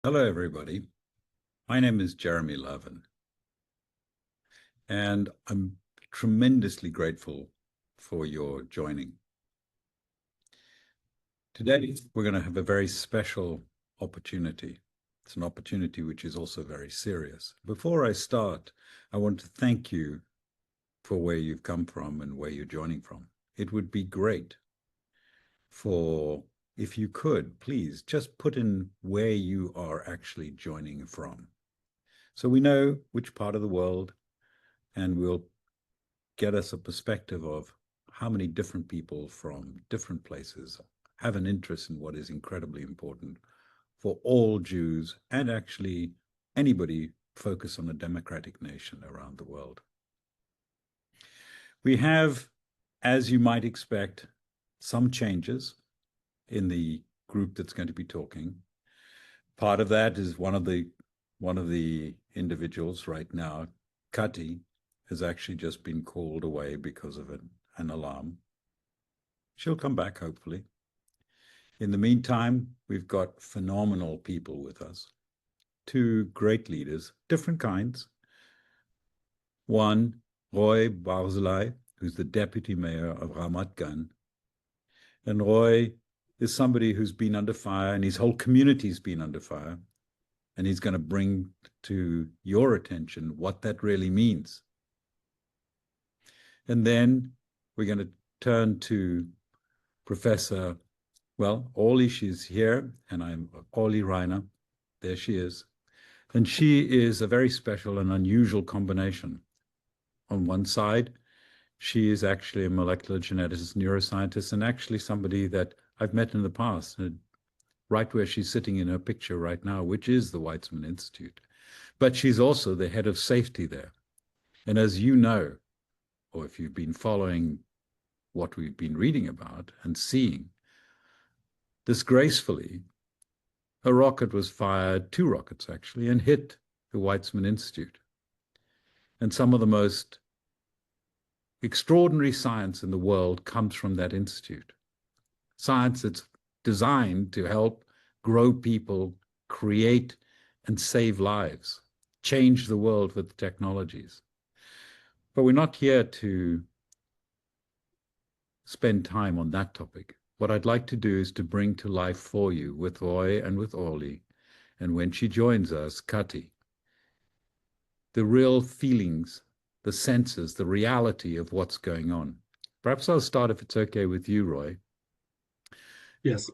Hello, everybody. My name is Jeremy Levin, and I'm tremendously grateful for your joining. Today, we're going to have a very special opportunity. It's an opportunity which is also very serious. Before I start, I want to thank you for where you've come from and where you're joining from. It would be great if you could, please just put in where you are actually joining from, so we know which part of the world, and will get us a perspective of how many different people from different places have an interest in what is incredibly important for all Jews and actually anybody focused on a democratic nation around the world. We have, as you might expect, some changes in the group that's going to be talking. Part of that is one of the individuals right now, Kati, has actually just been called away because of an alarm. She'll come back, hopefully. In the meantime, we've got phenomenal people with us. Two great leaders, different kinds. One, Roy Barzilai, who's the deputy mayor of Ramat Gan. And Roy is somebody who's been under fire, and his whole community's been under fire. And he's going to bring to your attention what that really means. And then we're going to turn to Professor, Orly. She's here, and I'm Orly Reiner. There she is. And she is a very special and unusual combination. On one side, she is actually a molecular geneticist, neuroscientist, and actually somebody that I've met in the past, right where she's sitting in her picture right now, which is the Weizmann Institute. But she's also the head of safety there. And as you know, or if you've been following what we've been reading about and seeing, disgracefully, a rocket was fired, two rockets actually, and hit the Weizmann Institute. And some of the most extraordinary science in the world comes from that institute. Science that's designed to help grow people, create and save lives, change the world with technologies. But we're not here to spend time on that topic. What I'd like to do is to bring to life for you, with Roy and with Orly, and when she joins us, Kati, the real feelings, the senses, the reality of what's going on. Perhaps I'll start, if it's okay with you, Roy. Yes.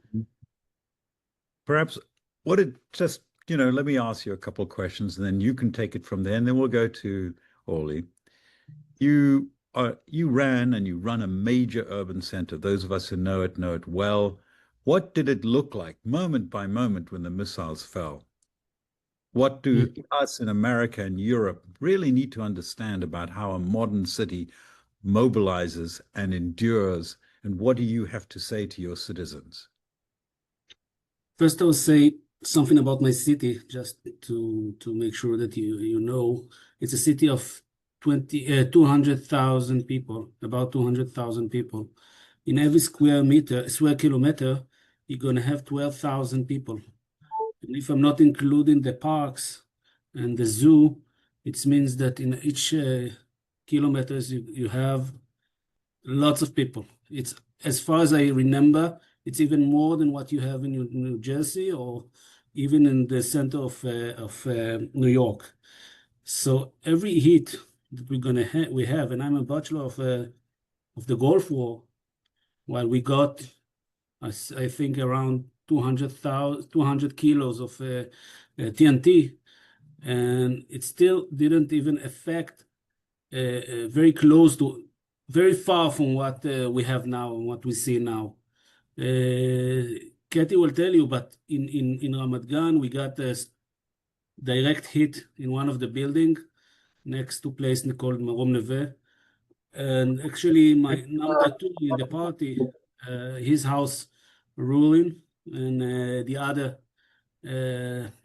Perhaps let me ask you a couple of questions, and then you can take it from there, and then we'll go to Orly. You ran and you run a major urban center. Those of us who know it well. What did it look like moment by moment when the missiles fell? What do us in America and Europe really need to understand about how a modern city mobilizes and endures, and what do you have to say to your citizens? First, I'll say something about my city, just to make sure that you know. It's a city of 200,000 people, about 200,000 people. In every square kilometer, you're going to have 12,000 people. And if I'm not including the parks and the zoo, it means that in each kilometers you have lots of people. It's, as far as I remember, it's even more than what you have in New Jersey or even in the center of New York. So every hit that we have, and I'm a bachelor of the Gulf War, while we got, I think, around 200 kilos of TNT, and it still didn't even affect very far from what we have now and what we see now. Katie will tell you, but in Ramat Gan, we got a direct hit in one of the building next to a place called Marom Neve. And actually, my number two in the party, his house ruling, and the other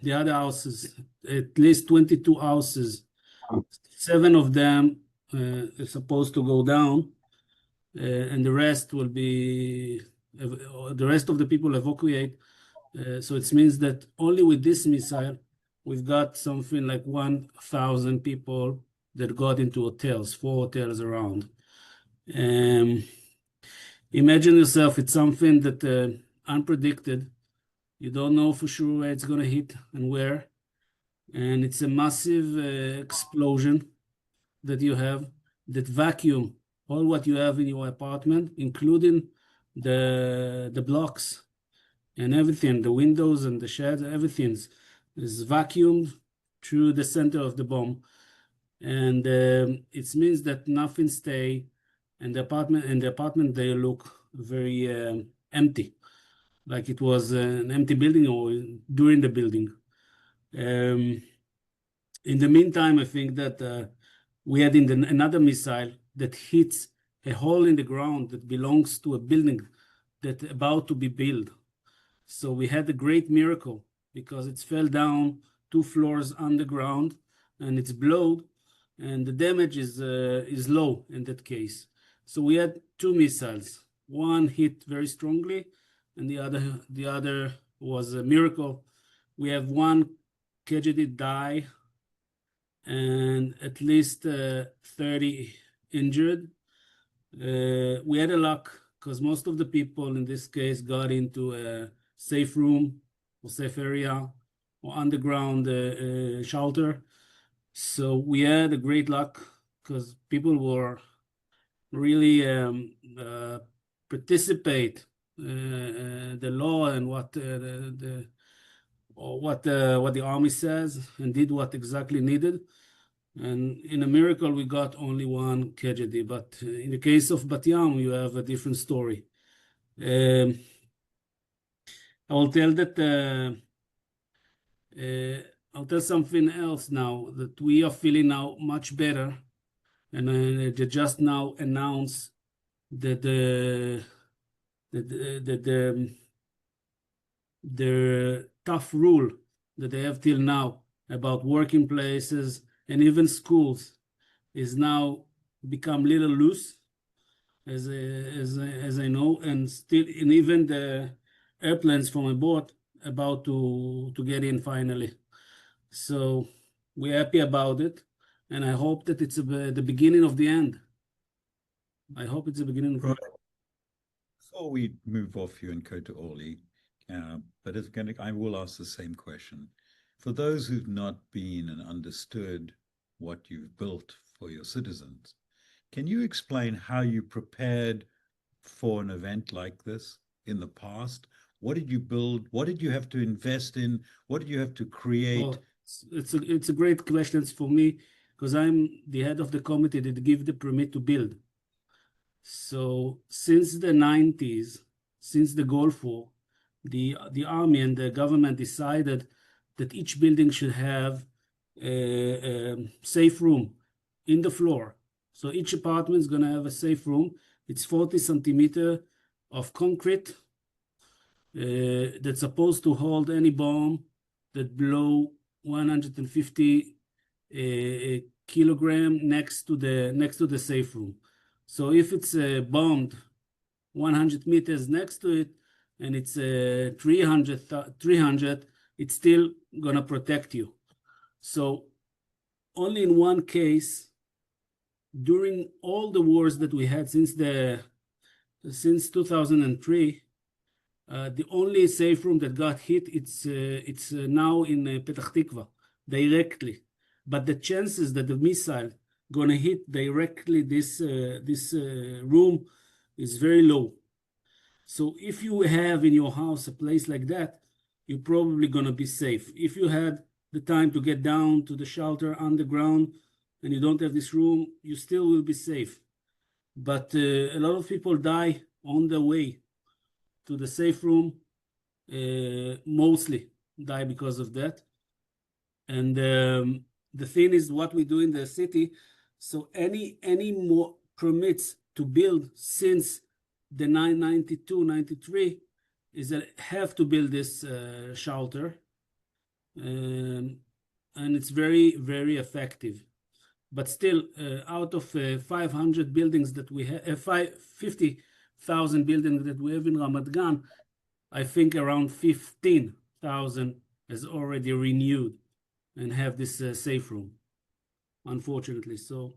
houses, at least 22 houses, 7 of them are supposed to go down, and the rest of the people evacuate So it means that only with this missile, we've got something like 1,000 people that got into hotels, 4 hotels around. Imagine yourself, it's something that unpredicted. You don't know for sure where it's going to hit and where. And it's a massive explosion that you have that vacuum all what you have in your apartment, including the blocks and everything, the windows and the sheds, everything is vacuumed through the center of the bomb. And it means that nothing stay, and the apartment they look very empty, like it was an empty building or during the building. In the meantime, I think that we had another missile that hits a hole in the ground that belongs to a building that about to be built. So we had a great miracle because it fell down 2 floors underground and it's blowed, and the damage is low in that case. So we had 2 missiles. One hit very strongly, and the other was a miracle. We have one casualty die and at least 30 injured. We had a luck because most of the people in this case got into a safe room or safe area or underground shelter. So we had a great luck because people were really participate the law and what what the army says and did what exactly needed. And in a miracle, we got only one casualty. But in the case of Bat Yam, you have a different story. I will tell that I'll tell something else now that we are feeling now much better, and they just now announced that the tough rule that they have till now about working places and even schools is now become little loose, as I know, and still, and even the airplanes from abroad about to get in finally. So we're happy about it, and I hope that it's the beginning of the end. I hope it's the beginning of the Right. Before we move off you and go to Orly, but I will ask the same question. For those who've not been and understood what you've built for your citizens, can you explain how you prepared for an event like this in the past? What did you build? What did you have to invest in? What did you have to create? Oh, it's a great question for me because I'm the head of the committee that give the permit to build. So since the 90s, since the Gulf War, the army and the government decided that each building should have a safe room in the floor. So each apartment is going to have a safe room. It's 40 centimeter of concrete that's supposed to hold any bomb that blow 150 kilogram next to the safe room. So if it's bombed 100 meters next to it and it's 300, it's still gonna protect you. So only in one case, during all the wars that we had since 2003, the only safe room that got hit, it's now in Petah Tikva directly. But the chances that the missile gonna hit directly this room is very low. So if you have in your house a place like that, you're probably gonna be safe. If you had the time to get down to the shelter underground and you don't have this room, you still will be safe. But a lot of people die on the way to the safe room, mostly die because of that. And the thing is what we do in the city. So any more permits to build since the 992, 93 is that have to build this shelter. And it's very, very effective. But still, out of 500 buildings that we have, 50,000 buildings that we have in Ramat Gan, I think around 15,000 has already renewed and have this safe room, unfortunately. So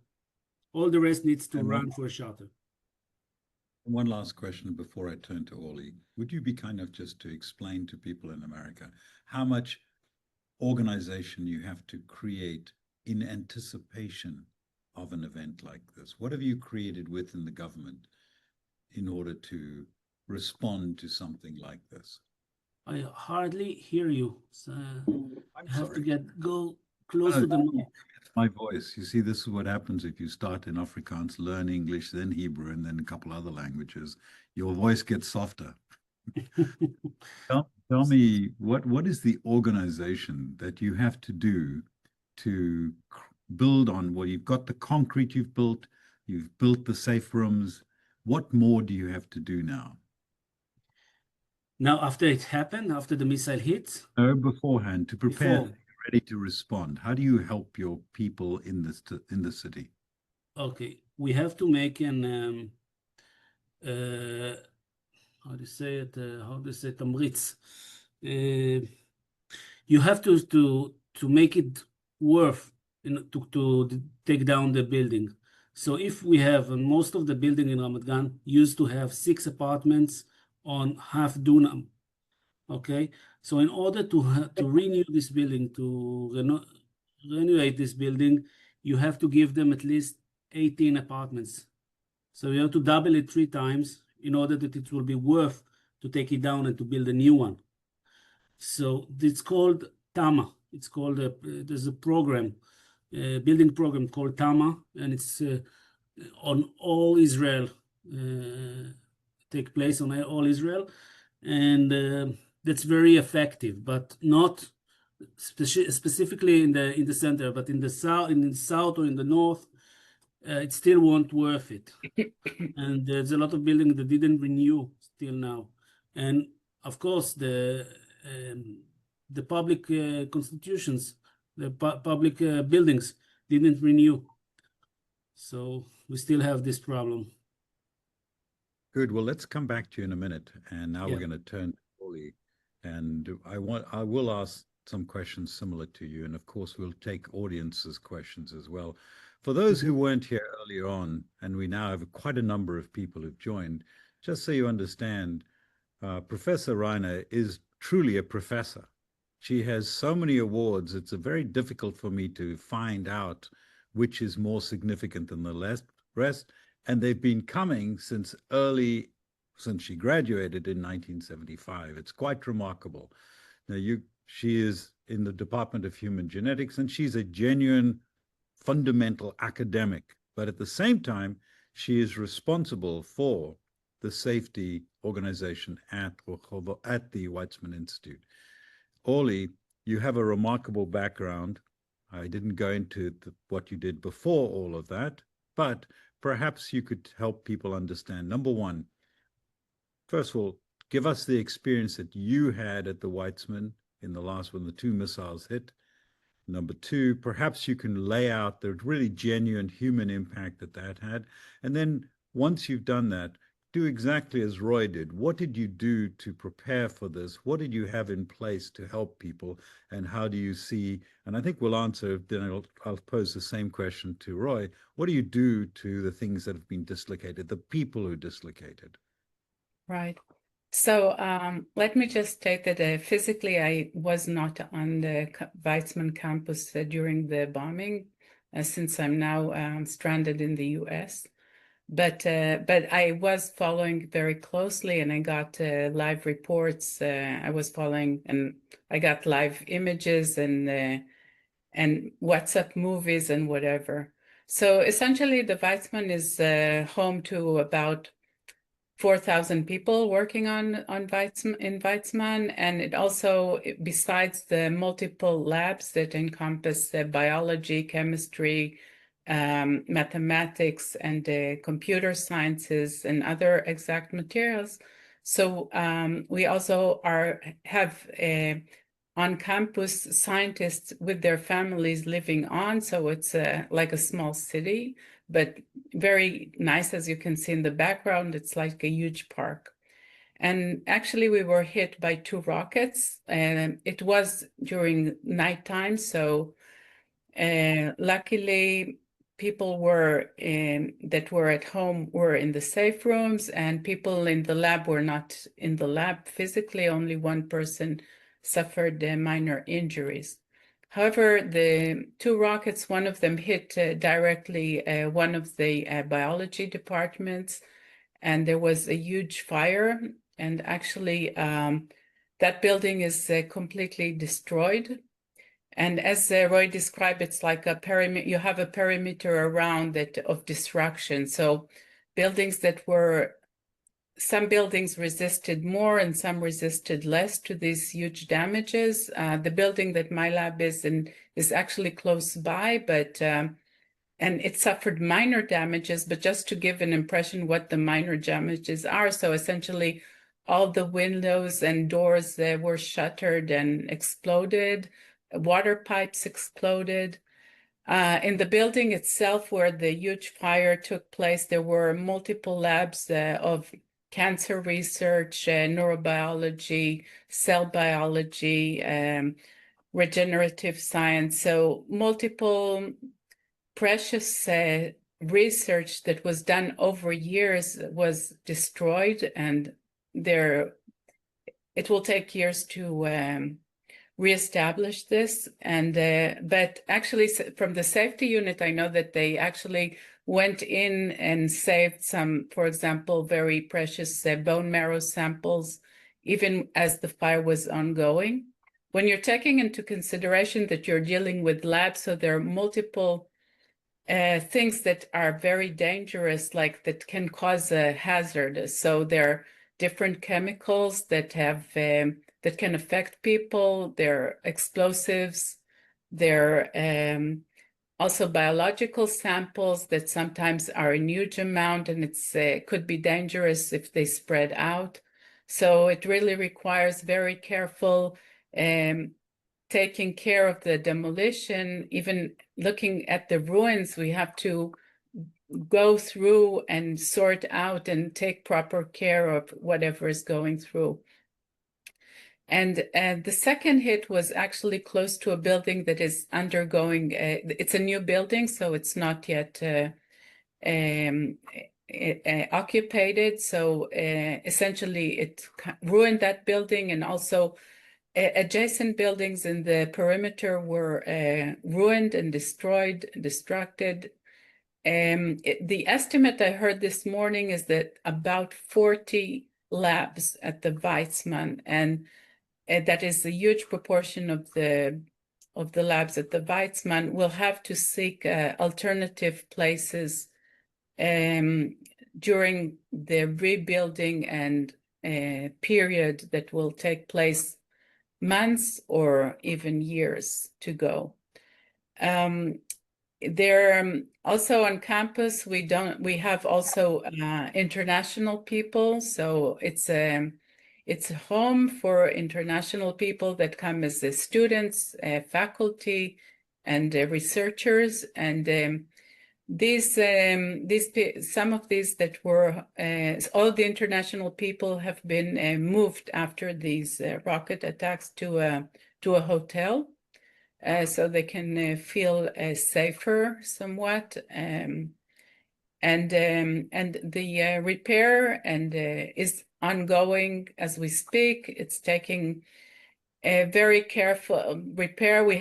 all the rest needs to And run for a charter. one last question before I turn to Orly. Would you be kind of just to explain to people in America how much organization you have to create in anticipation of an event like this? What have you created within the government in order to respond to something like this? I hardly hear you. So I'm I have to sorry. go close Oh, to the mic. it's my voice. You see, this is what happens if you start in Afrikaans, learn English, then Hebrew, and then a couple other languages. Your voice gets softer. Tell me, what is the organization that you have to do to build on? Well, you've got the concrete you've built the safe rooms. What more do you have to do now? Now, after it happened, after the missile hits, No, beforehand, to prepare, before, ready to respond. How do you help your people in the city? okay, we have to make an how do you say it? How do you say tamritz? You have to make it worth to take down the building. So if we have most of the building in Ramat Gan used to have 6 apartments on half dunam, okay. So in order to renew this building, to renovate this building, you have to give them at least 18 apartments. So you have to double it 3 times in order that it will be worth to take it down and to build a new one. So it's called TAMA. It's called there's a program, building program called TAMA, and it's on all Israel, take place on all Israel, and that's very effective, but not specifically in the center, but in the south or in the north, it still won't worth it. And there's a lot of buildings that didn't renew still now, and of course the public constitutions, the public buildings didn't renew, so we still have this problem. Good. Well, let's come back to you in a minute. And now we're Yeah. going to turn to Oli. And I will ask some questions similar to you. And of course, we'll take audience's questions as well. For those who weren't here earlier on, and we now have quite a number of people who've joined, just so you understand, Professor Reiner is truly a professor. She has so many awards, it's very difficult for me to find out which is more significant than the rest. And they've been coming since she graduated in 1975. It's quite remarkable. Now, she is in the Department of Human Genetics, and she's a genuine fundamental academic. But at the same time, she is responsible for the safety organization at the Weizmann Institute. Orly, you have a remarkable background. I didn't go into what you did before all of that, but perhaps you could help people understand. Number one, first of all, give us the experience that you had at the Weizmann in the last when the 2 missiles hit. Number two, perhaps you can lay out the really genuine human impact that had. And then once you've done that, do exactly as Roy did. What did you do to prepare for this? What did you have in place to help people? And how do you see, and I think we'll answer, then I'll pose the same question to Roy. What do you do to the things that have been dislocated, the people who dislocated? Right. So let me just state that physically I was not on the Weizmann campus during the bombing, since I'm now stranded in the US. But I was following very closely, and I got live reports. I was following, and I got live images and WhatsApp movies and whatever. So essentially, the Weizmann is home to about 4,000 people working on Weizmann, and it also, besides the multiple labs that encompass biology, chemistry, mathematics, and computer sciences and other exact materials. So we also have on-campus scientists with their families living on, so it's like a small city, but very nice, as you can see in the background. It's like a huge park. And actually, we were hit by 2 rockets, and it was during nighttime. So luckily, people that were at home were in the safe rooms, and people in the lab were not in the lab physically. Only one person suffered minor injuries. However, the 2 rockets, one of them hit directly one of the biology departments, and there was a huge fire. And actually, that building is completely destroyed. And as Roy described, it's like a perimeter. You have a perimeter around it of destruction. So buildings some buildings resisted more and some resisted less to these huge damages. The building that my lab is in is actually close by, but and it suffered minor damages, but just to give an impression what the minor damages are. So essentially, all the windows and doors were shattered and exploded. Water pipes exploded. In the building itself, where the huge fire took place, there were multiple labs of cancer research, neurobiology, cell biology, regenerative science. So multiple precious research that was done over years was destroyed, and it will take years to reestablish this. And but actually, from the safety unit, I know that they actually went in and saved some, for example, very precious bone marrow samples, even as the fire was ongoing. When you're taking into consideration that you're dealing with labs, so there are multiple things that are very dangerous, like that can cause a hazard. So there are different chemicals that have that can affect people. There are explosives. There are also biological samples that sometimes are in huge amount, and it's could be dangerous if they spread out. So it really requires very careful taking care of the demolition. Even looking at the ruins, we have to go through and sort out and take proper care of whatever is going through. And the second hit was actually close to a building that is undergoing, it's a new building, so it's not yet occupied. So essentially it ruined that building, and also adjacent buildings in the perimeter were ruined and destroyed, destructed. The estimate I heard this morning is that about 40 labs at the Weizmann, and that is a huge proportion of the labs at the Weizmann, will have to seek alternative places during the rebuilding and period that will take place months or even years to go. There also on campus, we have also international people. So it's a home for international people that come as the students, faculty, and researchers. And some of these that were all the international people have been moved after these rocket attacks to a hotel, so they can feel safer somewhat. And the repair is ongoing as we speak. It's taking a very careful repair. We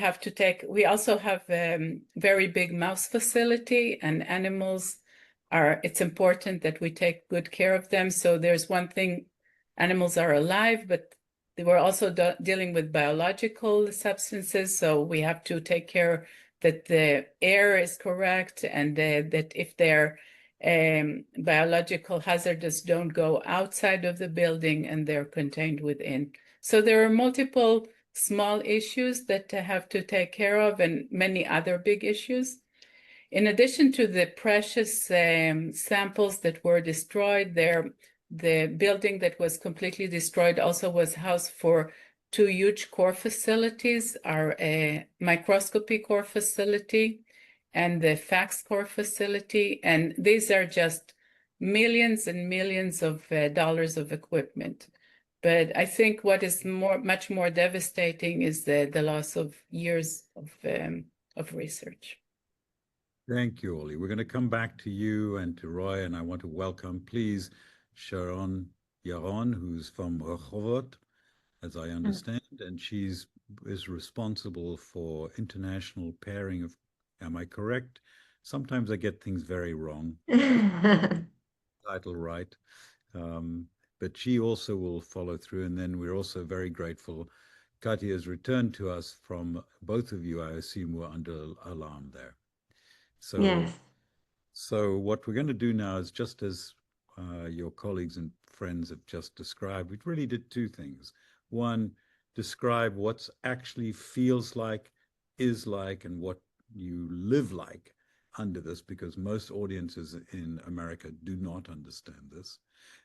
also have a very big mouse facility, and animals it's important that we take good care of them. So there's one thing, animals are alive, but they were also dealing with biological substances. So we have to take care that the air is correct, and that if they're biological hazardous, don't go outside of the building and they're contained within. So there are multiple small issues that have to take care of, and many other big issues. In addition to the precious samples that were destroyed, the building that was completely destroyed also was housed for 2 huge core facilities, our microscopy core facility and the FACS core facility. And these are just millions and millions of dollars of equipment. But I think what is much more devastating is the loss of years of research. Thank you, Oli. We're going to come back to you and to Roy, and I want to welcome, please, Sharon Yaron, who's from Rehovot, as I understand, and she's is responsible for international pairing of, am I correct? Sometimes I get things very wrong. Title right. But she also will follow through. And then we're also very grateful. Katia has returned to us from both of you, I assume, were under alarm there. So, Yes. so what we're going to do now is, just as your colleagues and friends have just described, we really did two things. One, describe what's actually feels like, is like, and what you live like under this, because most audiences in America do not understand this.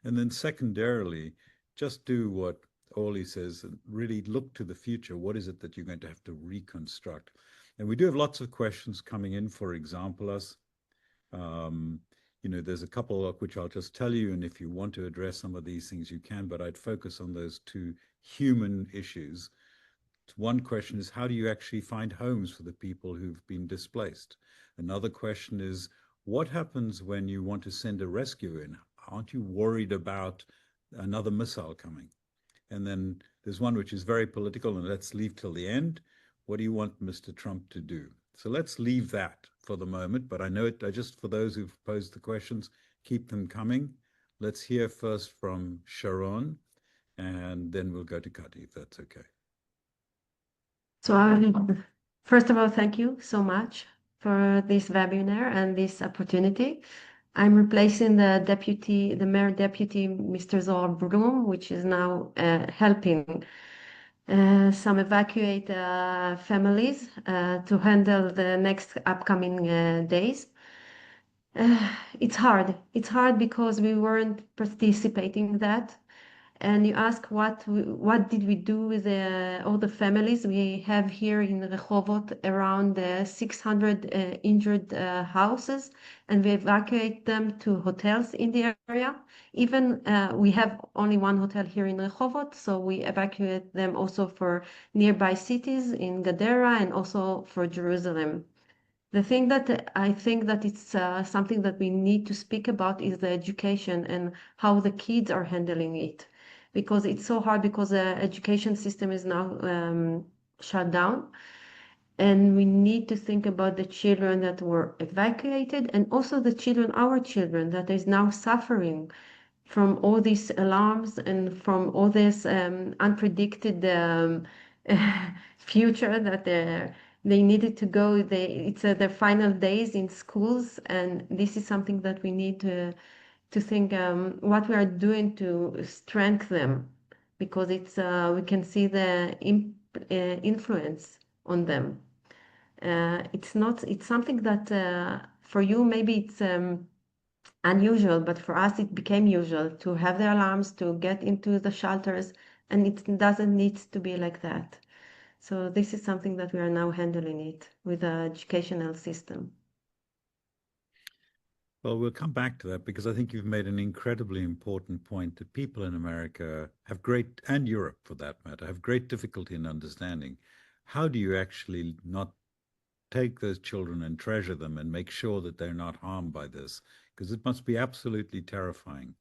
And then secondarily, just do what Orly says and really look to the future. What is it that you're going to have to reconstruct? And we do have lots of questions coming in. For example, there's a couple of which I'll just tell you, and if you want to address some of these things, you can, but I'd focus on those two human issues. One question is, how do you actually find homes for the people who've been displaced? Another question is, what happens when you want to send a rescue in? Aren't you worried about another missile coming? And then there's one which is very political, and let's leave till the end. What do you want Mr. Trump to do? So let's leave that for the moment, but I know it, just for those who've posed the questions, keep them coming. Let's hear first from Sharon, and then we'll go to Kati, if that's okay. So first of all, thank you so much for this webinar and this opportunity. I'm replacing the mayor deputy, Mr. Zohar Blum, which is now helping some evacuate families to handle the next upcoming days. It's hard. It's hard because we weren't participating in that. And you ask what did we do with all the families we have here in Rehovot, around 600 injured houses, and we evacuate them to hotels in the area. Even we have only one hotel here in Rehovot, so we evacuate them also for nearby cities in Gadara and also for Jerusalem. The thing that I think that it's something that we need to speak about is the education and how the kids are handling it, because it's so hard because the education system is now shut down, and we need to think about the children that were evacuated and also the children, our children, that is now suffering from all these alarms and from all this unpredicted future that they needed to go. It's their final days in schools, and this is something that we need to think what we are doing to strengthen them, because it's we can see the influence on them. It's something that for you maybe it's unusual, but for us it became usual to have the alarms, to get into the shelters, and it doesn't need to be like that. So this is something that we are now handling it with the educational system. Well, we'll come back to that, because I think you've made an incredibly important point that people in America have great, and Europe for that matter, have great difficulty in understanding. How do you actually not take those children and treasure them and make sure that they're not harmed by this? Because it must be absolutely terrifying.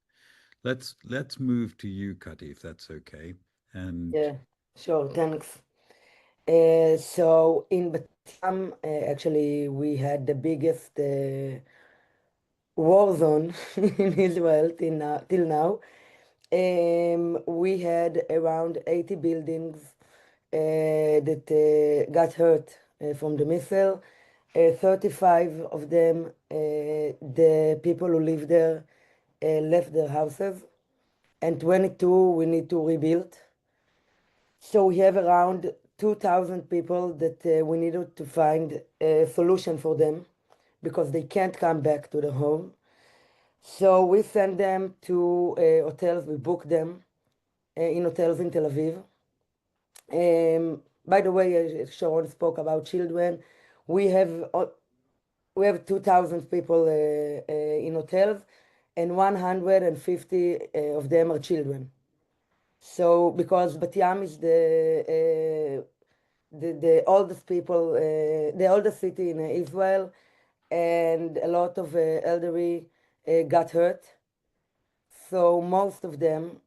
Let's move to you, Kati, if that's okay. And Yeah, sure, thanks. So in Batam, actually, we had the biggest war zone in Israel till now. We had around 80 buildings that got hurt from the missile. 35 of them, the people who live there left their houses, and 22 we need to rebuild. So we have around 2,000 people that we needed to find a solution for them, because they can't come back to the home. So we send them to hotels. We book them in hotels in Tel Aviv. By the way, Sharon spoke about children. We have 2,000 people in hotels, and 150 of them are children. So because Bat Yam is the oldest people, the oldest city in Israel, and a lot of elderly got hurt. So most of them,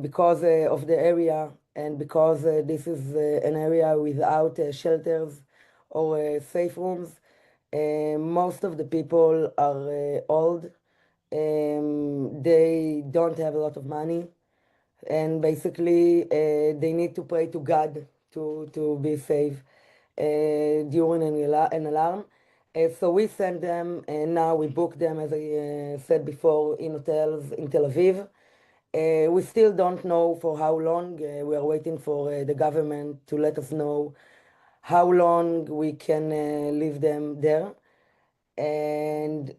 because of the area and because this is an area without shelters or safe rooms, most of the people are old. They don't have a lot of money, and basically they need to pray to God to be safe during an alarm. So we send them, and now we book them, as I said before, in hotels in Tel Aviv. We still don't know for how long. We are waiting for the government to let us know how long we can leave them there. And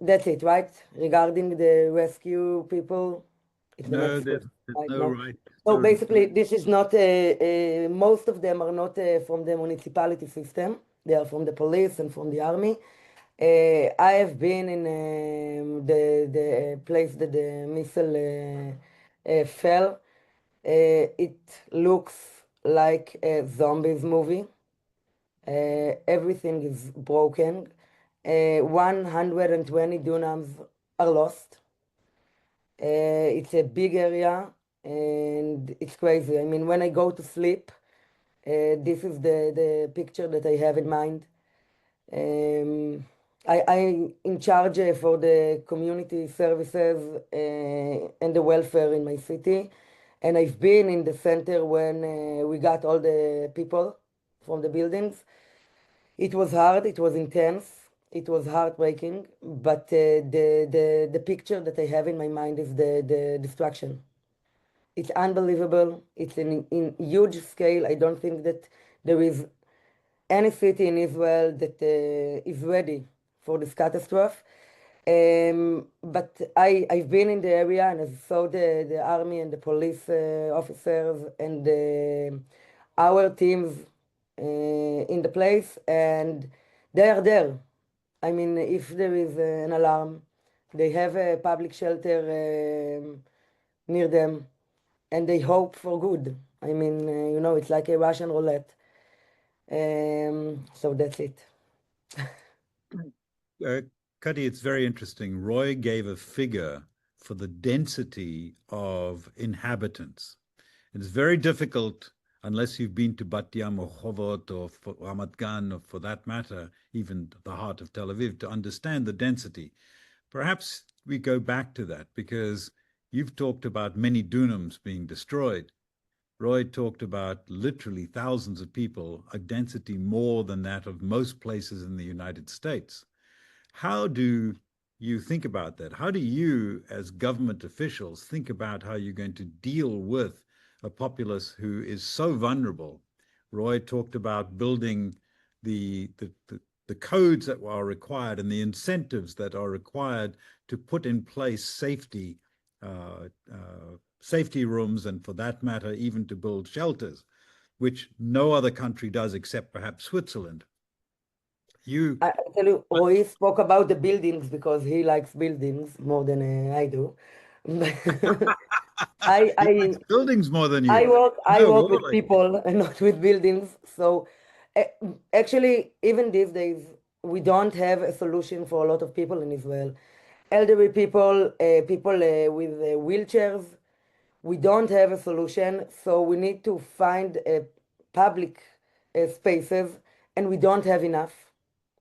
that's it, right? Regarding the rescue people, it's the No, next there's question, right? no No. right. So no- basically, this is not, most of them are not from the municipality system. They are from the police and from the army. I have been in the place that the missile fell. It looks like a zombies movie. Everything is broken. 120 dunams are lost. It's a big area and it's crazy. I mean, when I go to sleep, this is the picture that I have in mind. I'm in charge for the community services and the welfare in my city. And I've been in the center when we got all the people from the buildings. It was hard, it was intense, it was heartbreaking, but the picture that I have in my mind is the destruction. It's unbelievable. It's in huge scale. I don't think that there is any city in Israel that is ready for this catastrophe. But I've been in the area and I saw the army and the police officers and our teams in the place, and they are there. I mean, if there is an alarm, they have a public shelter near them, and they hope for good. I mean, it's like a Russian roulette. So that's it. Cuddy, it's very interesting. Roy gave a figure for the density of inhabitants. It's very difficult, unless you've been to Bat Yam or Chovot or Ramat Gan, or for that matter, even the heart of Tel Aviv, to understand the density. Perhaps we go back to that because you've talked about many dunams being destroyed. Roy talked about literally thousands of people, a density more than that of most places in the United States. How do you think about that? How do you, as government officials, think about how you're going to deal with a populace who is so vulnerable? Roy talked about building the codes that are required and the incentives that are required to put in place safety rooms, and for that matter, even to build shelters, which no other country does except perhaps Switzerland. I tell you, Roy spoke about the buildings because he likes buildings more than I do. He likes buildings more than you. I work with people and not with buildings. So actually, even these days, we don't have a solution for a lot of people in Israel. Elderly people, people with wheelchairs, we don't have a solution. So we need to find public spaces, and we don't have enough.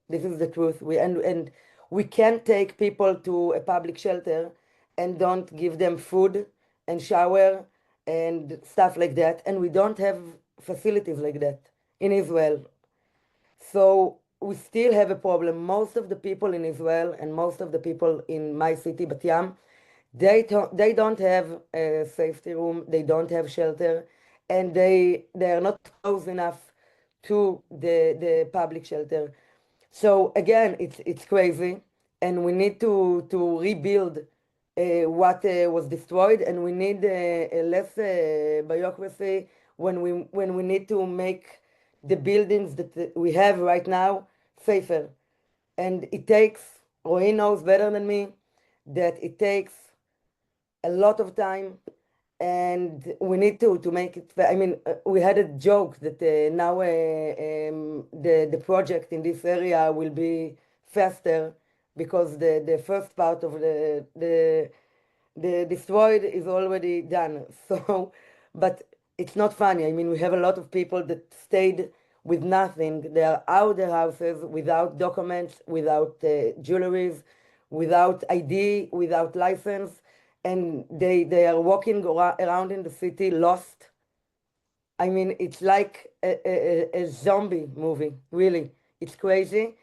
This is the truth. And we can't take people to a public shelter and don't give them food and shower and stuff like that. And we don't have facilities like that in Israel. So we still have a problem. Most of the people in Israel and most of the people in my city, Bat Yam, they don't have a safety room, they don't have shelter, and they are not close enough to the public shelter. So again, it's crazy, and we need to rebuild what was destroyed, and we need less bureaucracy when we need to make the buildings that we have right now safer. And it takes, Roy knows better than me, that it takes a lot of time, and we need to make it. I mean, we had a joke that now the project in this area will be faster because the first part of the destroyed is already done. So, but it's not funny. I mean, we have a lot of people that stayed with nothing. They are out their houses without documents, without jewelries, without ID, without license, and they are walking around in the city lost. I mean, it's like a zombie movie, really. It's crazy.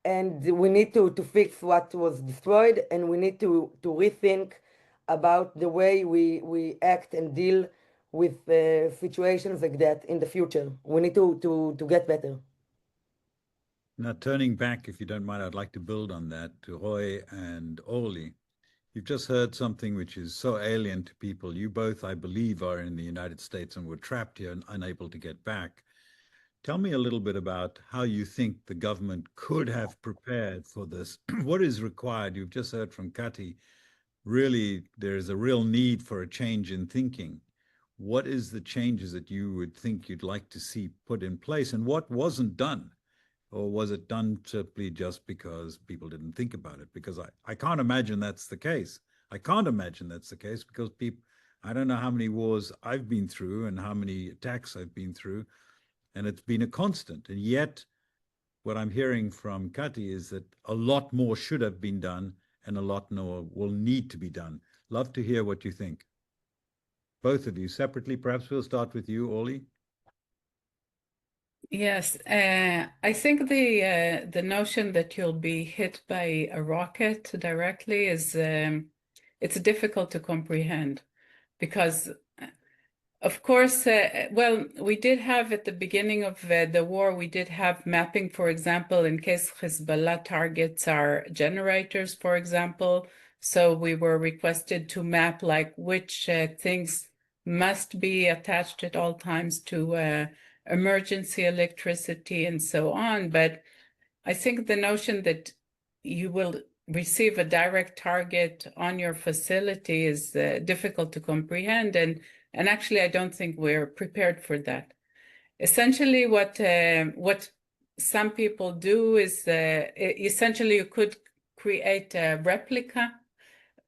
And we need to fix what was destroyed, and we need to rethink about the way we act and deal with situations like that in the future. We need to get better. Now, turning back, if you don't mind, I'd like to build on that to Roy and Orly. You've just heard something which is so alien to people. You both, I believe, are in the United States and were trapped here and unable to get back. Tell me a little bit about how you think the government could have prepared for this. What is required? You've just heard from Kati. Really, there is a real need for a change in thinking. What is the changes that you would think you'd like to see put in place, and what wasn't done? Or was it done simply just because people didn't think about it? Because I can't imagine that's the case. I can't imagine that's the case because people, I don't know how many wars I've been through and how many attacks I've been through, and it's been a constant. And yet, what I'm hearing from Kati is that a lot more should have been done and a lot more will need to be done. Love to hear what you think. Both of you separately. Perhaps we'll start with you, Orly. Yes, I think the notion that you'll be hit by a rocket directly is it's difficult to comprehend because, of course, well, we did have at the beginning of the war, we did have mapping, for example, in case Hezbollah targets our generators, for example. So we were requested to map like which things must be attached at all times to emergency electricity and so on. But I think the notion that you will receive a direct target on your facility is difficult to comprehend. And actually, I don't think we're prepared for that. Essentially, what some people do is essentially you could create a replica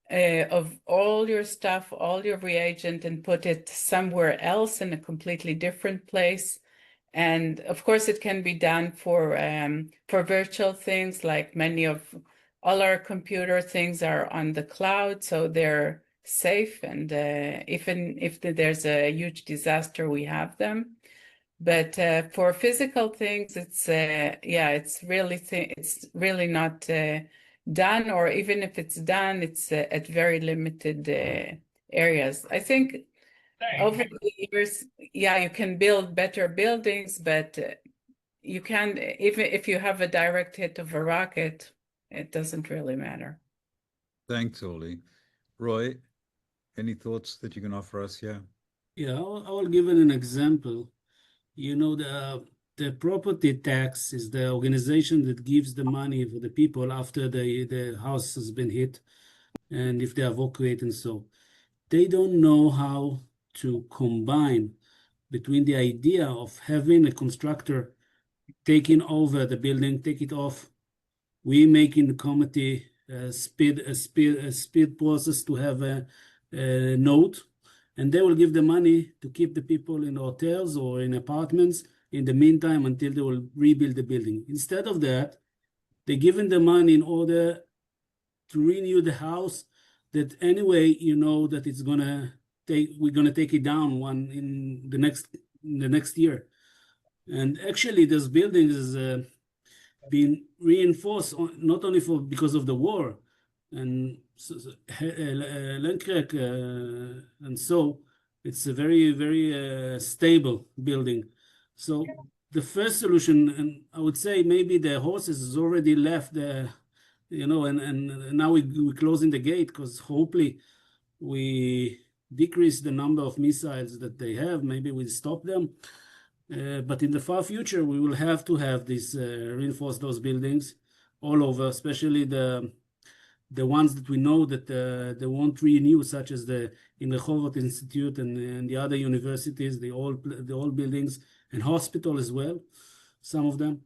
of all your stuff, all your reagent, and put it somewhere else in a completely different place. And of course, it can be done for virtual things, like many of all our computer things are on the cloud, so they're safe. And even if there's a huge disaster, we have them. But for physical things, it's it's really not done, or even if it's done, it's at very limited areas. I think over the years, you can build better buildings, but you can't, even if you have a direct hit of a rocket, it doesn't really matter. Thanks, Orly. Roy, any thoughts that you can offer us here? Yeah, I will give it an example. You know, the property tax is the organization that gives the money for the people after the house has been hit and if they evacuate and so. They don't know how to combine between the idea of having a constructor taking over the building, take it off. We make in the committee a speed process to have a note, and they will give the money to keep the people in hotels or in apartments in the meantime until they will rebuild the building. Instead of that, they're given the money in order to renew the house that anyway, you know that it's we're gonna take it down in the next year. And actually this building is been reinforced not only because of the war and Lenkrek, and so it's a very, very stable building. So the first solution, and I would say maybe the horses has already left and now we're closing the gate because hopefully we decrease the number of missiles that they have. Maybe we stop them. But in the far future, we will have to have this reinforce those buildings all over, especially the the ones that we know that they won't renew, such as the in the Rehovot Institute and the other universities, the old buildings and hospital as well, some of them.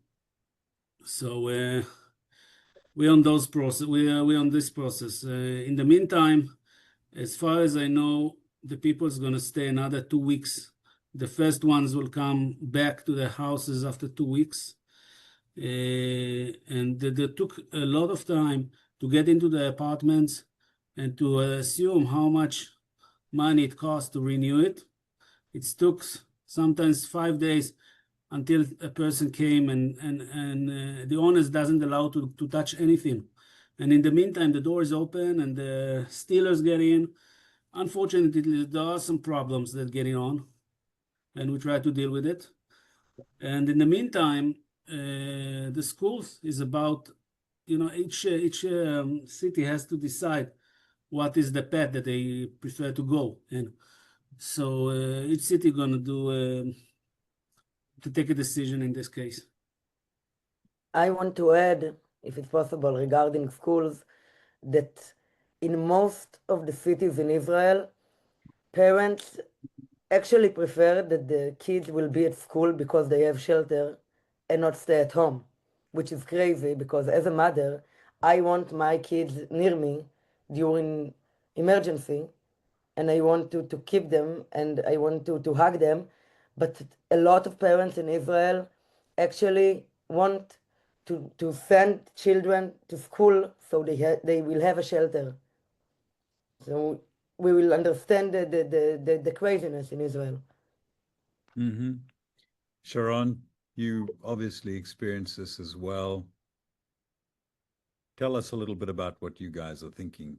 So we're on those process. We're on this process. In the meantime, as far as I know, the people is gonna stay another 2 weeks. The first ones will come back to their houses after 2 weeks. And they took a lot of time to get into the apartments and to assume how much money it costs to renew it. It took sometimes 5 days until a person came, and the owners doesn't allow to touch anything. And in the meantime, the door is open and the stealers get in. Unfortunately, there are some problems that getting on, and we try to deal with it. And in the meantime, the schools is about, each city has to decide what is the path that they prefer to go. And so each city gonna do to take a decision in this case. I want to add, if it's possible, regarding schools, that in most of the cities in Israel, parents actually prefer that the kids will be at school because they have shelter and not stay at home, which is crazy because as a mother, I want my kids near me during emergency, and I want to keep them and I want to hug them. But a lot of parents in Israel actually want to send children to school so they will have a shelter. So we will understand the craziness in Israel. Mm-hmm. Sharon, you obviously experienced this as well. Tell us a little bit about what you guys are thinking.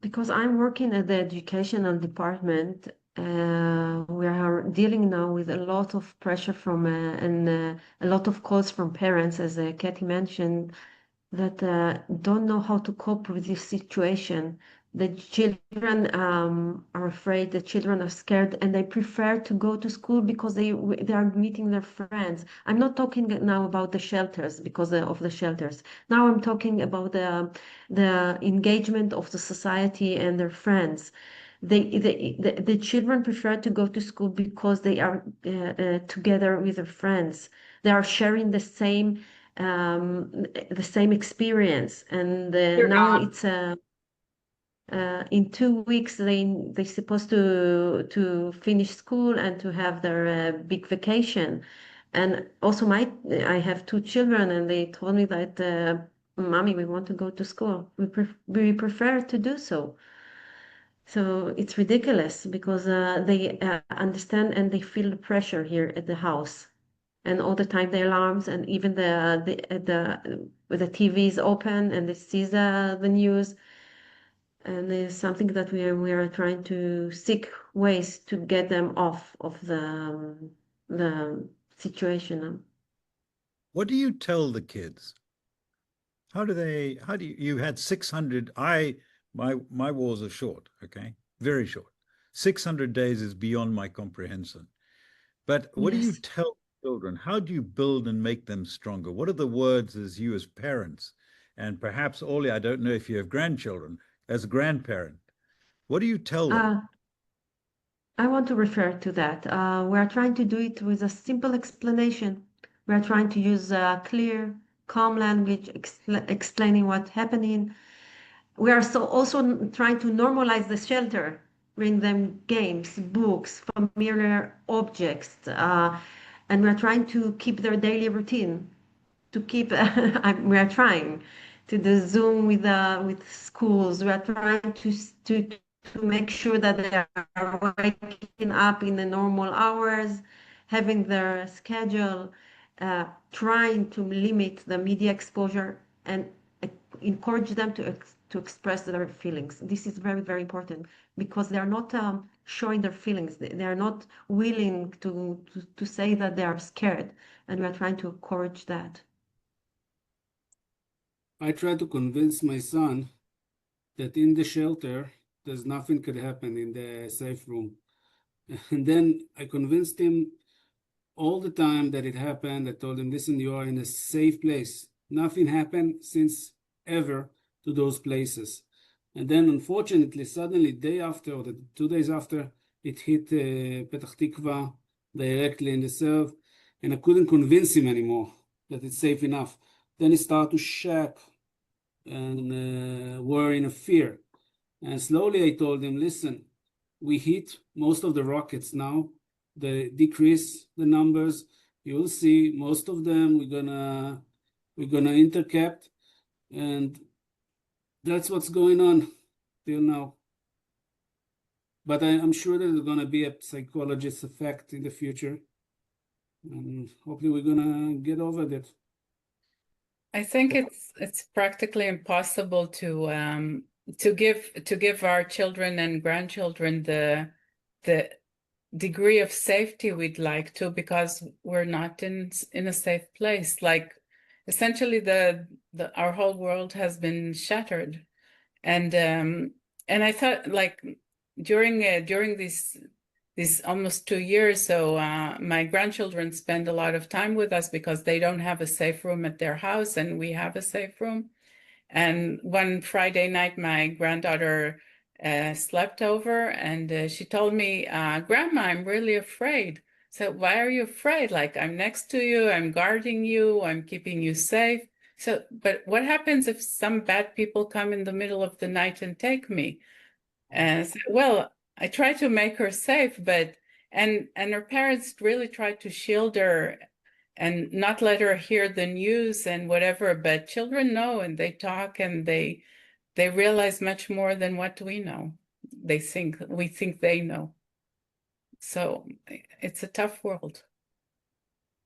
Because I'm working at the educational department, we are dealing now with a lot of pressure from and a lot of calls from parents, as Katie mentioned, that don't know how to cope with this situation. The children are afraid, the children are scared, and they prefer to go to school because they are meeting their friends. I'm not talking now about the shelters because of the shelters. Now I'm talking about the engagement of the society and their friends. The children prefer to go to school because they are together with their friends. They are sharing the same experience, and now it's in 2 weeks they supposed to finish school and to have their big vacation. And also I have 2 children, and they told me that mommy, we want to go to school. We prefer to do so. So it's ridiculous because they understand and they feel the pressure here at the house, and all the time the alarms, and even the TV is open and they see the news, and it's something that we are trying to seek ways to get them off of the situation. What do you tell the kids? How do you had 600, my wars are short, okay? Very short. 600 days is beyond my comprehension. But what do you Yes. tell children? How do you build and make them stronger? What are the words as you as parents? And perhaps, Orly, I don't know if you have grandchildren, as a grandparent, what do you tell them? I want to refer to that. We are trying to do it with a simple explanation. We are trying to use clear, calm language, explaining what's happening. We are also trying to normalize the shelter, bring them games, books, familiar objects, and we're trying to keep their daily routine. To keep, we are trying to do Zoom with schools. We are trying to make sure that they are waking up in the normal hours, having their schedule, trying to limit the media exposure, and encourage them to express their feelings. This is very, very important because they are not showing their feelings. They are not willing to say that they are scared, and we are trying to encourage that. I try to convince my son that in the shelter, there's nothing could happen in the safe room. And then I convinced him all the time that it happened. I told him, listen, you are in a safe place. Nothing happened since ever to those places. And then, unfortunately, suddenly, day after, or 2 days after, it hit Petah Tikva directly in the serve, and I couldn't convince him anymore that it's safe enough. Then he started to shake and were in a fear. And slowly I told him, listen, we hit most of the rockets now. They decrease the numbers. You'll see most of them we're gonna intercept, and that's what's going on till now. But I'm sure there's gonna be a psychologist effect in the future, and hopefully we're gonna get over that. I think it's practically impossible to give our children and grandchildren the degree of safety we'd like to, because we're not in a safe place. Like essentially our whole world has been shattered. And I thought, like, during these almost 2 years, so my grandchildren spend a lot of time with us because they don't have a safe room at their house, and we have a safe room. And one Friday night, my granddaughter slept over, and she told me, Grandma, I'm really afraid. So why are you afraid? Like, I'm next to you, I'm guarding you, I'm keeping you safe. So, but what happens if some bad people come in the middle of the night and take me? And so, well, I try to make her safe, but and her parents really try to shield her and not let her hear the news and whatever. But children know, and they talk, and they realize much more than what we know. We think they know. So it's a tough world.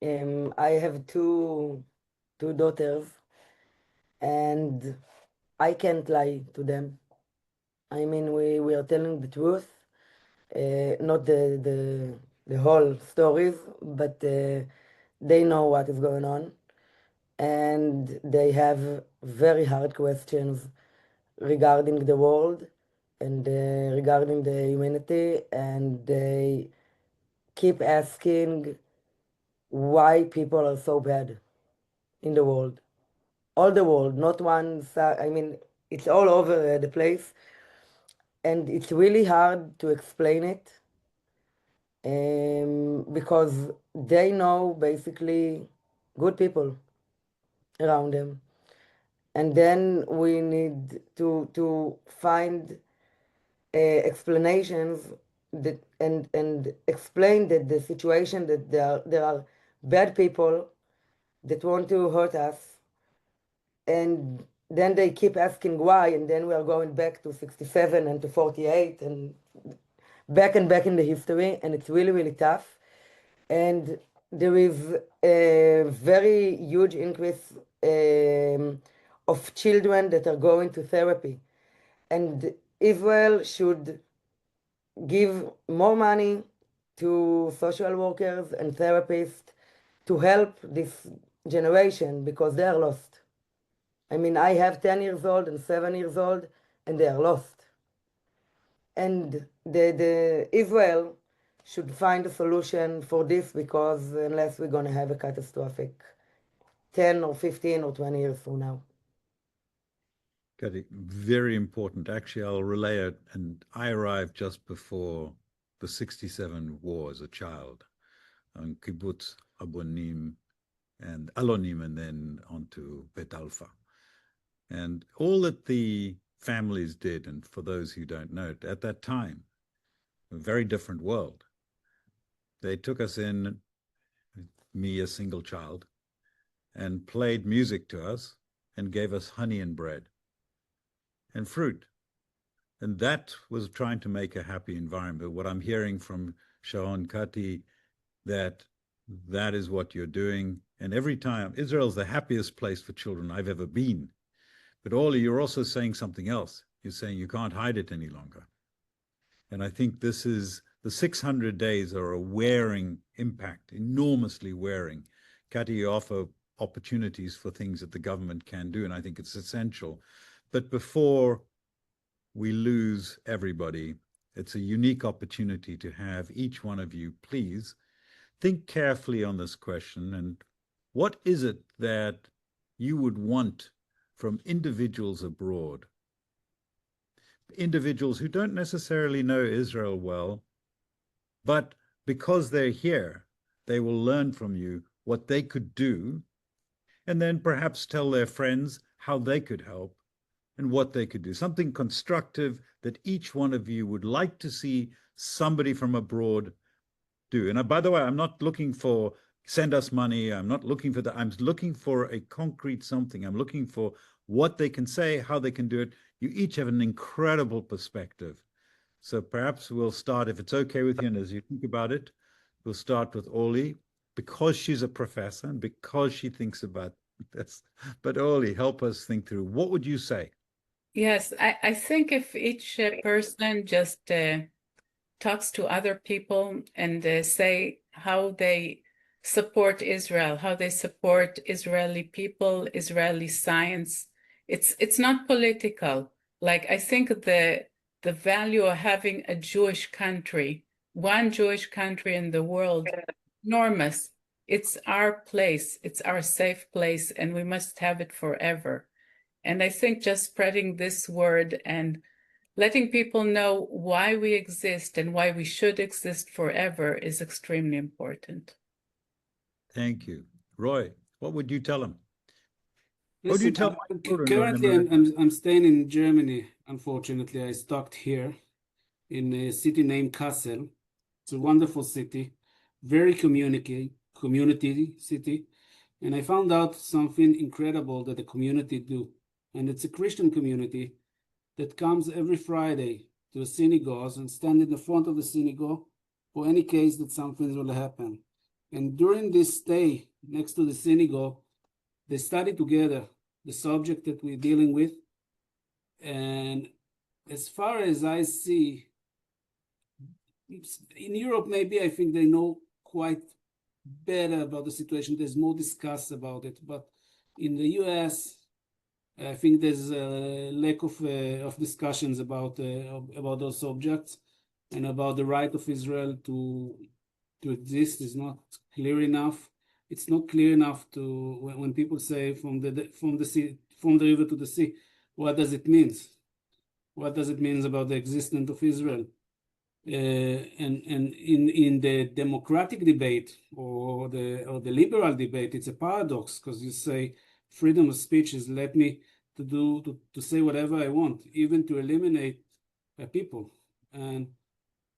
I have two daughters, and I can't lie to them. I mean, we are telling the truth, not the whole stories, but they know what is going on, and they have very hard questions regarding the world and regarding the humanity, and they keep asking why people are so bad in the world. All the world, not one side. I mean, it's all over the place, and it's really hard to explain it because they know basically good people around them, and then we need to find explanations that and explain that the situation that there are bad people that want to hurt us, and then they keep asking why, and then we are going back to 67 and to 48 and back in the history, and it's really, really tough. And there is a very huge increase of children that are going to therapy, and Israel should give more money to social workers and therapists to help this generation because they are lost. I mean, I have 10 years old and 7 years old, and they are lost. And the Israel should find a solution for this, because unless we're going to have a catastrophic 10 or 15 or 20 years from now. Gadi, very important. Actually, I'll relay it. And I arrived just before the 67 war as a child on Kibbutz Abonim and Alonim, and then onto Bet Alpha. And all that the families did, and for those who don't know it, at that time, a very different world. They took us in, me, a single child, and played music to us and gave us honey and bread and fruit. And that was trying to make a happy environment. What I'm hearing from Sharon Kati, that is what you're doing. And every time, Israel's the happiest place for children I've ever been. But Orly, you're also saying something else. You're saying you can't hide it any longer. And I think this is, the 600 days are a wearing impact, enormously wearing. Kati, you offer opportunities for things that the government can do, and I think it's essential. But before we lose everybody, it's a unique opportunity to have each one of you, please, think carefully on this question. And what is it that you would want from individuals abroad, individuals who don't necessarily know Israel well, but because they're here, they will learn from you what they could do, and then perhaps tell their friends how they could help and what they could do. Something constructive that each one of you would like to see somebody from abroad do. And by the way, I'm not looking for send us money. I'm not looking for that. I'm looking for a concrete something. I'm looking for what they can say, how they can do it. You each have an incredible perspective. So perhaps we'll start, if it's okay with you, and as you think about it, we'll start with Orly, because she's a professor and because she thinks about this. But Orly, help us think through. What would you say? Yes, I think if each person just talks to other people and say how they support Israel, how they support Israeli people, Israeli science. It's not political. Like, I think the value of having a Jewish country, one Jewish country in the world, enormous. It's our place, it's our safe place, and we must have it forever. And I think just spreading this word and letting people know why we exist and why we should exist forever is extremely important. Thank you. Roy, what would you tell them? What do you Listen, tell my children who are in currently America? I'm staying in Germany. Unfortunately, I stuck here in a city named Kassel. It's a wonderful city, very community city. And I found out something incredible that the community do. And it's a Christian community that comes every Friday to the synagogues and stand in the front of the synagogue for any case that something will happen. And during this stay next to the synagogue, they study together the subject that we're dealing with. And as far as I see, in Europe, maybe I think they know quite better about the situation. There's more discuss about it. But in the US, I think there's a lack of discussions about those subjects, and about the right of Israel to exist is not clear enough. It's not clear enough to when people say from the sea, from the river to the sea, what does it mean? What does it mean about the existence of Israel? And in the democratic debate or the liberal debate, it's a paradox, because you say freedom of speech is let me to say whatever I want, even to eliminate people. And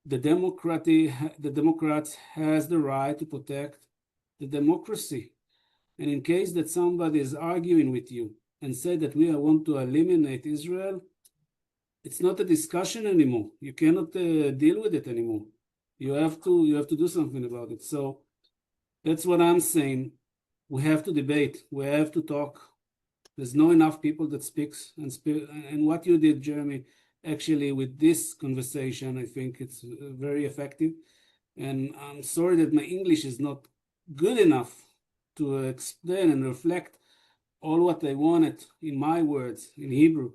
the Democrats has the right to protect the democracy. And in case that somebody is arguing with you and say that we want to eliminate Israel, it's not a discussion anymore. You cannot deal with it anymore. You have to do something about it. So that's what I'm saying. We have to debate. We have to talk. There's not enough people that speaks and what you did, Jeremy, actually with this conversation, I think it's very effective. And I'm sorry that my English is not good enough to explain and reflect all what I wanted in my words in Hebrew.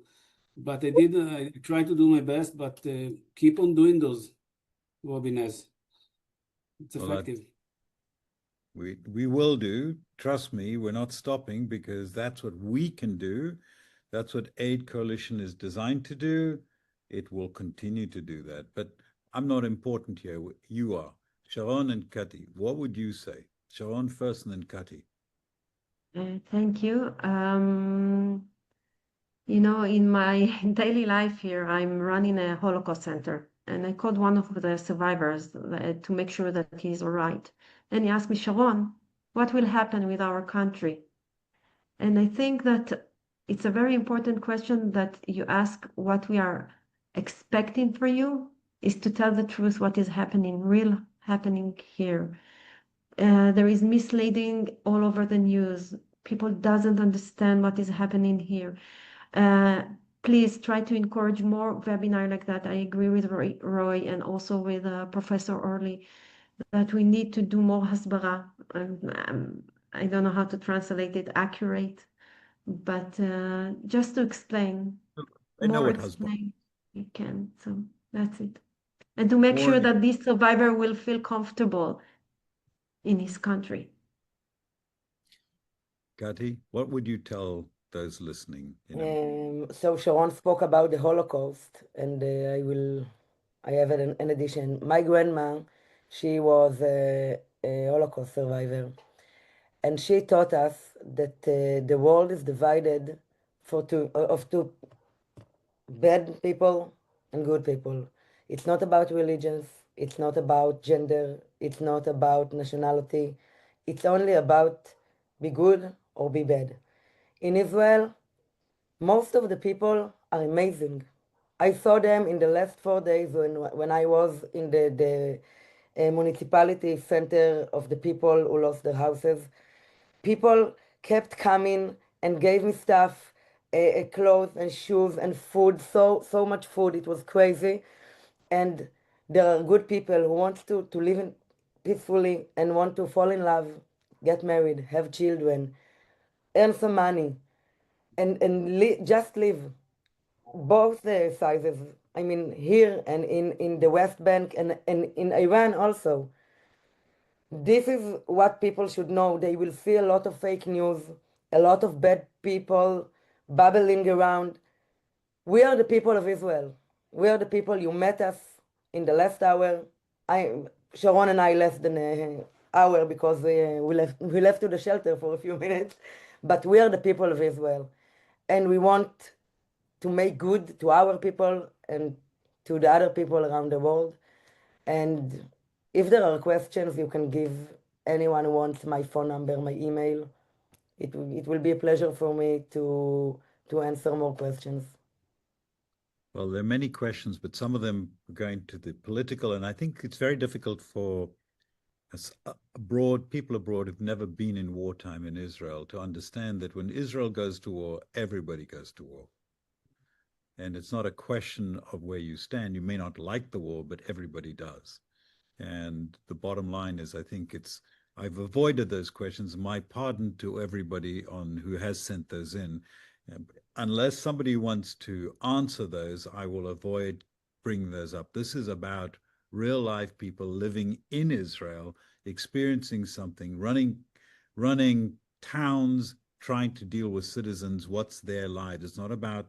But I try to do my best, but keep on doing those webinars. It's effective. We will do. Trust me, we're not stopping, because that's what we can do. That's what Aid Coalition is designed to do. It will continue to do that. But I'm not important here. You are. Sharon and Kati, what would you say? Sharon first and then Kati. Thank you. You know, in my daily life here, I'm running a Holocaust center, and I called one of the survivors to make sure that he's all right. And he asked me, Sharon, what will happen with our country? And I think that it's a very important question that you ask. What we are expecting for you is to tell the truth, what is happening, real happening here. There is misleading all over the news. People doesn't understand what is happening here. Please try to encourage more webinar like that. I agree with Roy and also with Professor Orly that we need to do more hasbara. I don't know how to translate it accurate, but just to explain, I know more what hasbara. explain you can. So that's it. And to make More sure that this survivor will feel comfortable in his country. Kati, what would you tell those listening? You know? So Sharon spoke about the Holocaust, and I have an addition. My grandma, she was a Holocaust survivor, and she taught us that the world is divided of two, bad people and good people. It's not about religions, it's not about gender, it's not about nationality. It's only about be good or be bad. In Israel, most of the people are amazing. I saw them in the last 4 days when I was in the municipality center of the people who lost their houses. People kept coming and gave me stuff, clothes and shoes and food, so much food. It was crazy. And there are good people who want to live peacefully and want to fall in love, get married, have children, earn some money, and just live. Both sizes. I mean, here and in the West Bank and in Iran also. This is what people should know. They will see a lot of fake news, a lot of bad people babbling around. We are the people of Israel. We are the people. You met us in the last hour. Sharon and I less than an hour because we left to the shelter for a few minutes. But we are the people of Israel, and we want to make good to our people and to the other people around the world. And if there are questions, you can give anyone who wants my phone number, my email. It will be a pleasure for me to answer more questions. Well, there are many questions, but some of them are going to the political, and I think it's very difficult for us people abroad who've never been in wartime in Israel to understand that when Israel goes to war, everybody goes to war. And it's not a question of where you stand. You may not like the war, but everybody does. And the bottom line is, I think I've avoided those questions. My pardon to everybody who has sent those in. Unless somebody wants to answer those, I will avoid bringing those up. This is about real life people living in Israel, experiencing something, running towns, trying to deal with citizens, what's their life. It's not about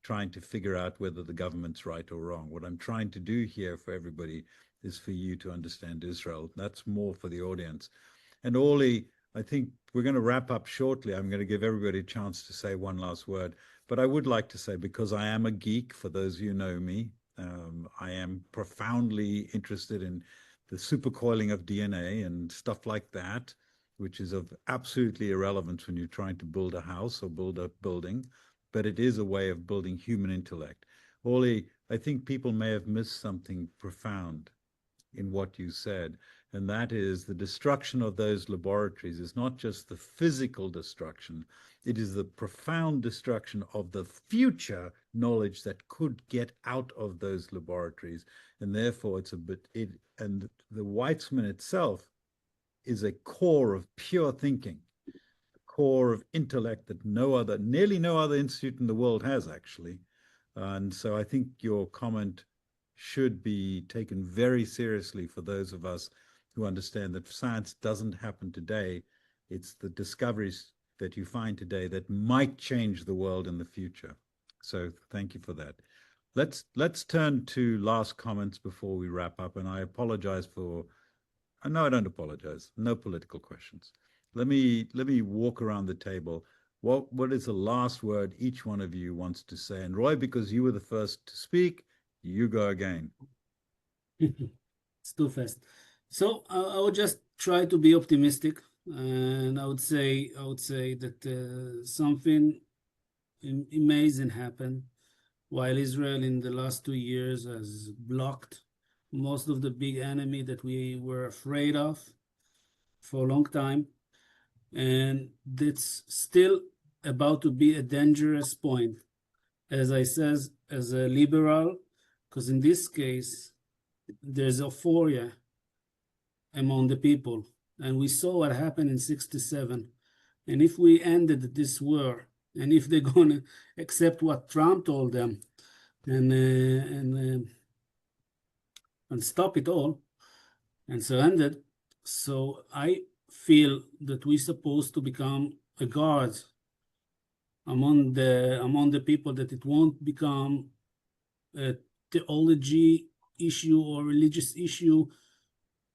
trying to figure out whether the government's right or wrong. What I'm trying to do here for everybody is for you to understand Israel. That's more for the audience. And Orly, I think we're going to wrap up shortly. I'm going to give everybody a chance to say one last word. But I would like to say, because I am a geek, for those of you who know me, I am profoundly interested in the supercoiling of DNA and stuff like that, which is of absolutely irrelevance when you're trying to build a house or build a building, but it is a way of building human intellect. Orly, I think people may have missed something profound in what you said, and that is the destruction of those laboratories is not just the physical destruction, it is the profound destruction of the future knowledge that could get out of those laboratories. And therefore and the Weizmann itself is a core of pure thinking, a core of intellect that nearly no other institute in the world has, actually. And so I think your comment should be taken very seriously for those of us who understand that science doesn't happen today. It's the discoveries that you find today that might change the world in the future. So thank you for that. Let's turn to last comments before we wrap up. And I apologize no, I don't apologize. No political questions. Let me walk around the table. What is the last word each one of you wants to say? And Roy, because you were the first to speak, you go again. It's too fast. So I would just try to be optimistic, and I would say that something amazing happened while Israel in the last 2 years has blocked most of the big enemy that we were afraid of for a long time, and that's still about to be a dangerous point, as I says, as a liberal, because in this case there's euphoria among the people, and we saw what happened in 67. And if we ended this war, and if they're gonna accept what Trump told them and stop it all and surrender, so I feel that we're supposed to become a guard among the people, that it won't become a theology issue or religious issue.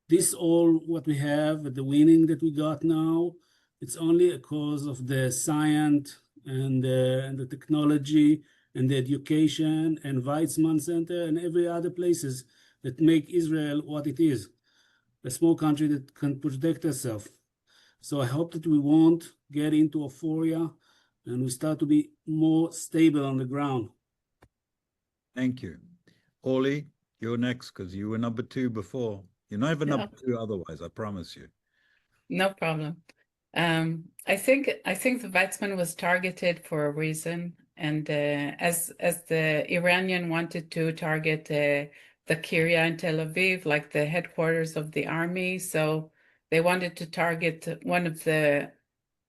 This all what we have, the winning that we got now, it's only a cause of the science and the technology and the education and Weizmann Center and every other places that make Israel what it is, a small country that can protect itself. So I hope that we won't get into euphoria and we start to be more stable on the ground. Thank you. Orly, you're next because you were number 2 before. You're never Yeah. number 2 otherwise, I promise you. No problem. I think the Weizmann was targeted for a reason, and as the Iranian wanted to target the Kiryat in Tel Aviv, like the headquarters of the army, so they wanted to target one of the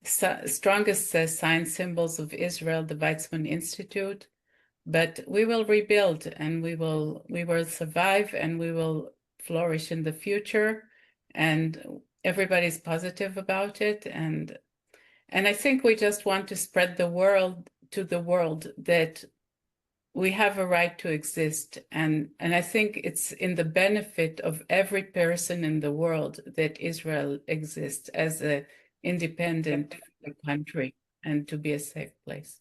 strongest sign symbols of Israel, the Weizmann Institute. But we will rebuild, and we will survive, and we will flourish in the future, and everybody's positive about it. And I think we just want to spread the world that we have a right to exist, and I think it's in the benefit of every person in the world that Israel exists as an independent country and to be a safe place.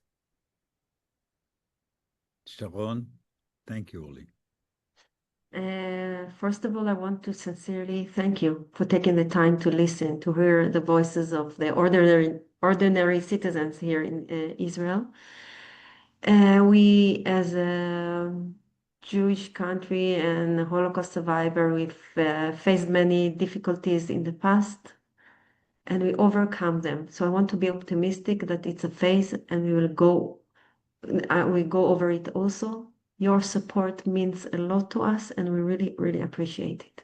Sharon, thank you, Orly. First of all, I want to sincerely thank you for taking the time to listen, to hear the voices of the ordinary citizens here in Israel. We, as a Jewish country and a Holocaust survivor, we've faced many difficulties in the past, and we overcome them. So I want to be optimistic that it's a phase, and we go over it also. Your support means a lot to us, and we really, really appreciate it.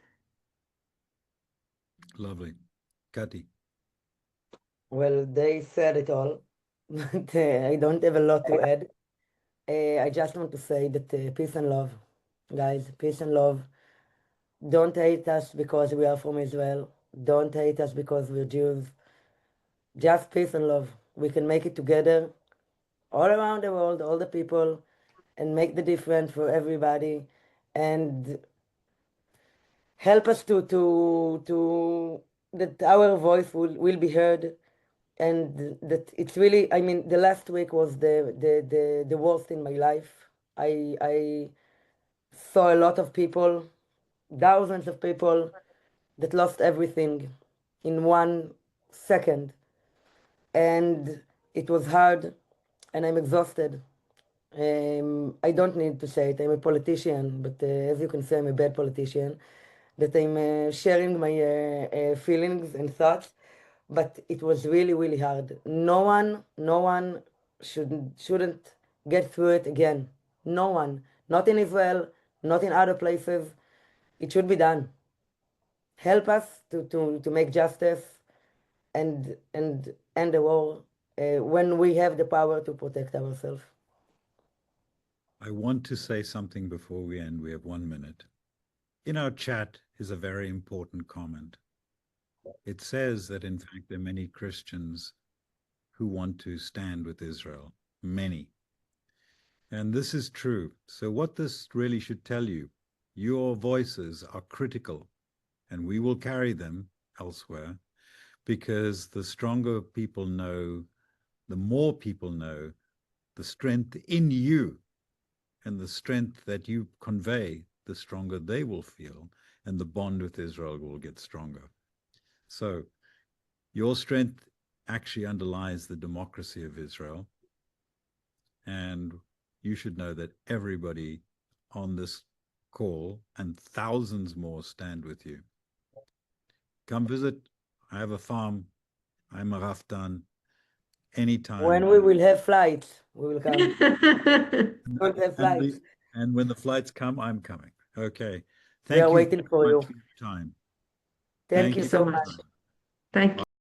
Lovely. Kati. Well, they said it all, but I don't have a lot to add. I just want to say that peace and love, guys, peace and love. Don't hate us because we are from Israel. Don't hate us because we're Jews. Just peace and love. We can make it together all around the world, all the people, and make the difference for everybody, and help us to that our voice will be heard, and that it's really, I mean, the last week was the worst in my life. I saw a lot of people, thousands of people that lost everything in 1 second, and it was hard, and I'm exhausted. I don't need to say it, I'm a politician, but as you can see, I'm a bad politician, that I'm sharing my feelings and thoughts, but it was really, really hard. No one shouldn't get through it again. No one, not in Israel, not in other places. It should be done. Help us to make justice and end the war when we have the power to protect ourselves. I want to say something before we end. We have 1 minute. In our chat is a very important comment. It says that, in fact, there are many Christians who want to stand with Israel. Many. And this is true. So what this really should tell you, your voices are critical, and we will carry them elsewhere, because the stronger people know, the more people know, the strength in you and the strength that you convey, the stronger they will feel, and the bond with Israel will get stronger. So your strength actually underlies the democracy of Israel. And you should know that everybody on this call and thousands more stand with you. Come visit. I have a farm. I'm a Raftan. Anytime. When we will have flights, we will come. We'll have flights. And when the flights come, I'm coming. Okay. We are Thank you waiting for very you. much for your time. Thank you so much. Thank you.